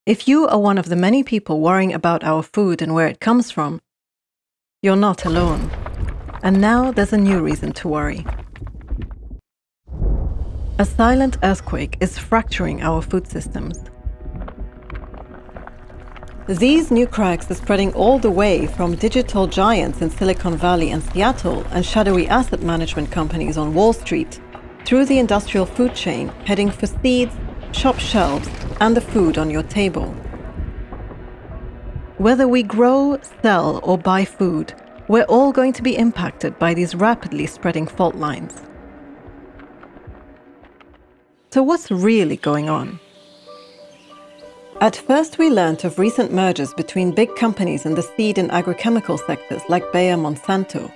If you are one of the many people worrying about our food and where it comes from, you're not alone. And now there's a new reason to worry. A silent earthquake is fracturing our food systems. These new cracks are spreading all the way from digital giants in Silicon Valley and Seattle and shadowy asset management companies on Wall Street, through the industrial food chain, heading for seeds, shop shelves, and the food on your table. Whether we grow, sell, or buy food, we're all going to be impacted by these rapidly spreading fault lines. So what's really going on? At first, we learnt of recent mergers between big companies in the seed and agrochemical sectors like Bayer Monsanto.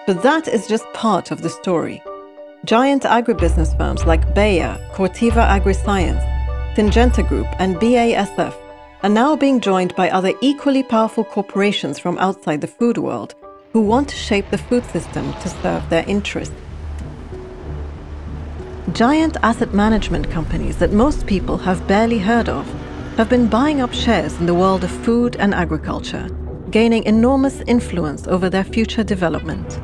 But that is just part of the story. Giant agribusiness firms like Bayer, Corteva Agriscience, Syngenta Group, and BASF are now being joined by other equally powerful corporations from outside the food world who want to shape the food system to serve their interests. Giant asset management companies that most people have barely heard of have been buying up shares in the world of food and agriculture, gaining enormous influence over their future development.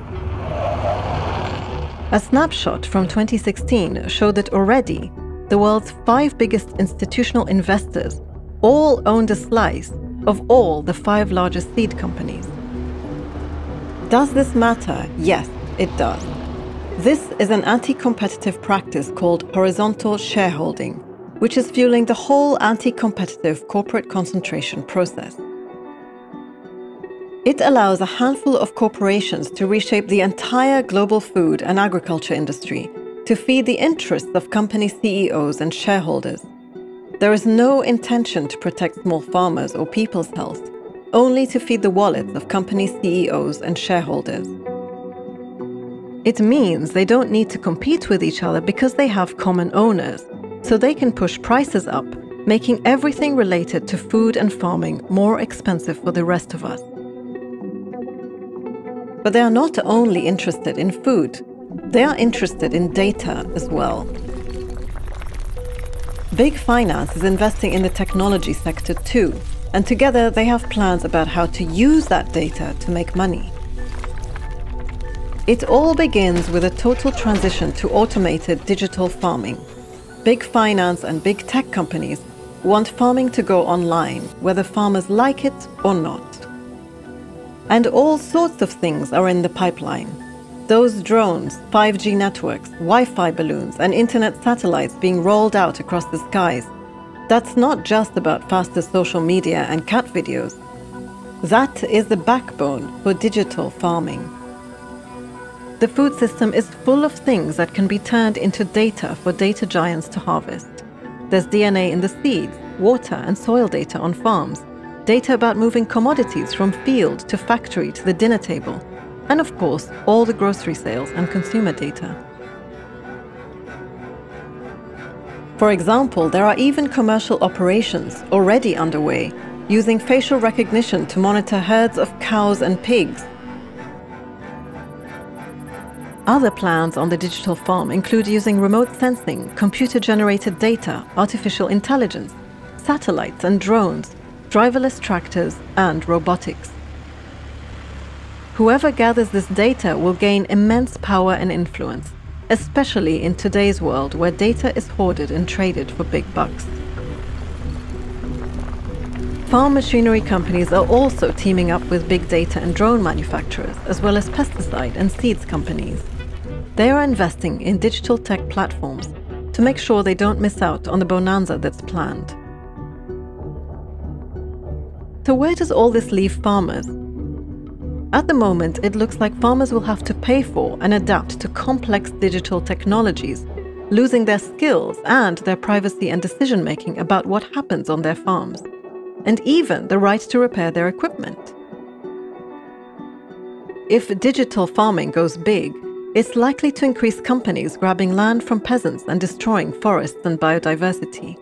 A snapshot from 2016 showed that already the world's 5 biggest institutional investors all owned a slice of all the 5 largest seed companies. Does this matter? Yes, it does. This is an anti-competitive practice called horizontal shareholding, which is fueling the whole anti-competitive corporate concentration process. It allows a handful of corporations to reshape the entire global food and agriculture industry to feed the interests of company CEOs and shareholders. There is no intention to protect small farmers or people's health, only to feed the wallets of company CEOs and shareholders. It means they don't need to compete with each other because they have common owners, so they can push prices up, making everything related to food and farming more expensive for the rest of us. But they are not only interested in food, they are interested in data as well. Big finance is investing in the technology sector too, and together they have plans about how to use that data to make money. It all begins with a total transition to automated digital farming. Big finance and big tech companies want farming to go online, whether farmers like it or not. And all sorts of things are in the pipeline. Those drones, 5G networks, Wi-Fi balloons, and internet satellites being rolled out across the skies. That's not just about faster social media and cat videos. That is the backbone for digital farming. The food system is full of things that can be turned into data for data giants to harvest. There's DNA in the seeds, water and soil data on farms, data about moving commodities from field to factory to the dinner table, and of course, all the grocery sales and consumer data. For example, there are even commercial operations already underway using facial recognition to monitor herds of cows and pigs. Other plans on the digital farm include using remote sensing, computer-generated data, artificial intelligence, satellites and drones, driverless tractors, and robotics. Whoever gathers this data will gain immense power and influence, especially in today's world where data is hoarded and traded for big bucks. Farm machinery companies are also teaming up with big data and drone manufacturers, as well as pesticide and seeds companies. They are investing in digital tech platforms to make sure they don't miss out on the bonanza that's planned. So where does all this leave farmers? At the moment, it looks like farmers will have to pay for and adapt to complex digital technologies, losing their skills and their privacy and decision-making about what happens on their farms, and even the right to repair their equipment. If digital farming goes big, it's likely to increase companies grabbing land from peasants and destroying forests and biodiversity.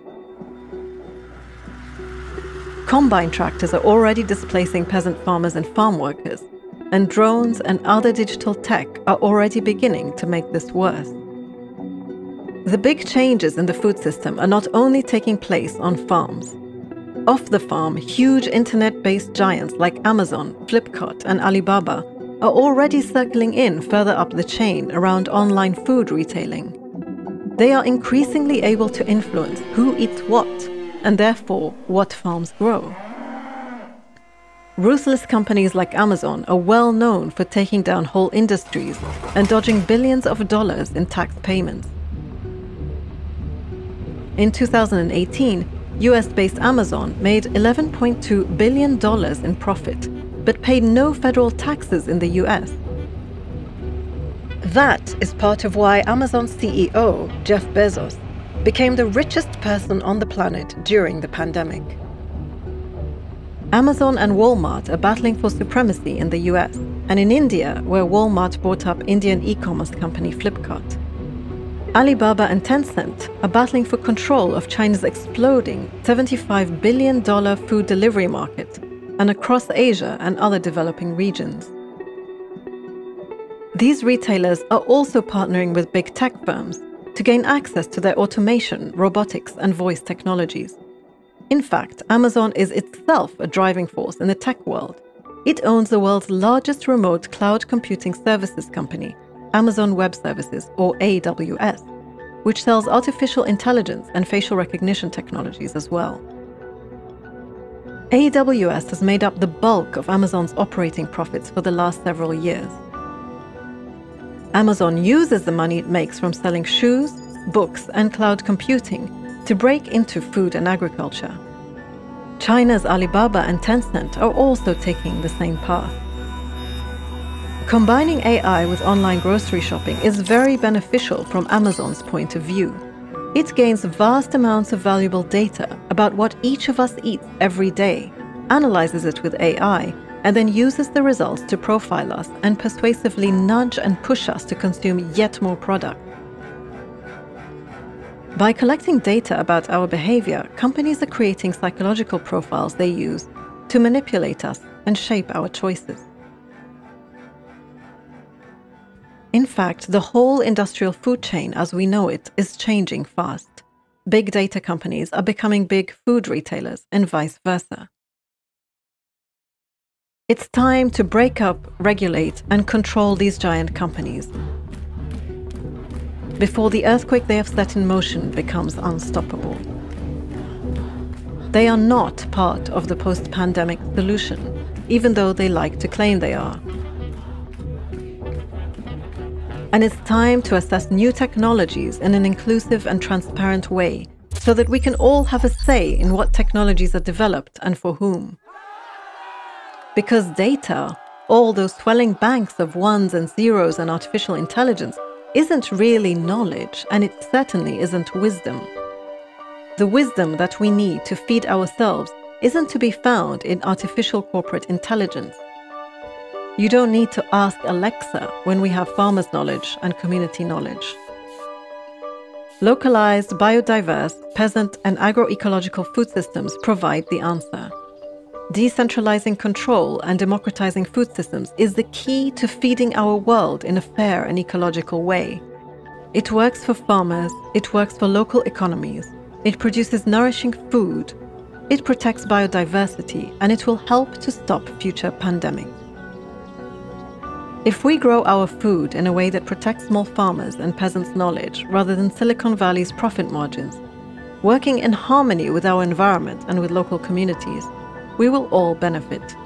Combine tractors are already displacing peasant farmers and farm workers, and drones and other digital tech are already beginning to make this worse. The big changes in the food system are not only taking place on farms. Off the farm, huge internet-based giants like Amazon, Flipkart, and Alibaba are already circling in further up the chain around online food retailing. They are increasingly able to influence who eats what, and therefore what farms grow. Ruthless companies like Amazon are well known for taking down whole industries and dodging billions of dollars in tax payments. In 2018, US-based Amazon made $11.2 billion in profit, but paid no federal taxes in the US. That is part of why Amazon's CEO, Jeff Bezos, became the richest person on the planet during the pandemic. Amazon and Walmart are battling for supremacy in the US, and in India, where Walmart bought up Indian e-commerce company Flipkart. Alibaba and Tencent are battling for control of China's exploding $75 billion food delivery market and across Asia and other developing regions. These retailers are also partnering with big tech firms to gain access to their automation, robotics, and voice technologies. In fact, Amazon is itself a driving force in the tech world. It owns the world's largest remote cloud computing services company, Amazon Web Services, or AWS, which sells artificial intelligence and facial recognition technologies as well. AWS has made up the bulk of Amazon's operating profits for the last several years. Amazon uses the money it makes from selling shoes, books, and cloud computing to break into food and agriculture. China's Alibaba and Tencent are also taking the same path. Combining AI with online grocery shopping is very beneficial from Amazon's point of view. It gains vast amounts of valuable data about what each of us eats every day, analyzes it with AI, and then uses the results to profile us and persuasively nudge and push us to consume yet more product. By collecting data about our behavior, companies are creating psychological profiles they use to manipulate us and shape our choices. In fact, the whole industrial food chain as we know it is changing fast. Big data companies are becoming big food retailers and vice versa. It's time to break up, regulate, and control these giant companies before the earthquake they have set in motion becomes unstoppable. They are not part of the post-pandemic solution, even though they like to claim they are. And it's time to assess new technologies in an inclusive and transparent way so that we can all have a say in what technologies are developed and for whom. Because data, all those swelling banks of ones and zeros and artificial intelligence, isn't really knowledge, and it certainly isn't wisdom. The wisdom that we need to feed ourselves isn't to be found in artificial corporate intelligence. You don't need to ask Alexa when we have farmers' knowledge and community knowledge. Localized, biodiverse, peasant, and agroecological food systems provide the answer. Decentralizing control and democratizing food systems is the key to feeding our world in a fair and ecological way. It works for farmers, it works for local economies, it produces nourishing food, it protects biodiversity, and it will help to stop future pandemics. If we grow our food in a way that protects small farmers and peasants' knowledge rather than Silicon Valley's profit margins, working in harmony with our environment and with local communities, we will all benefit.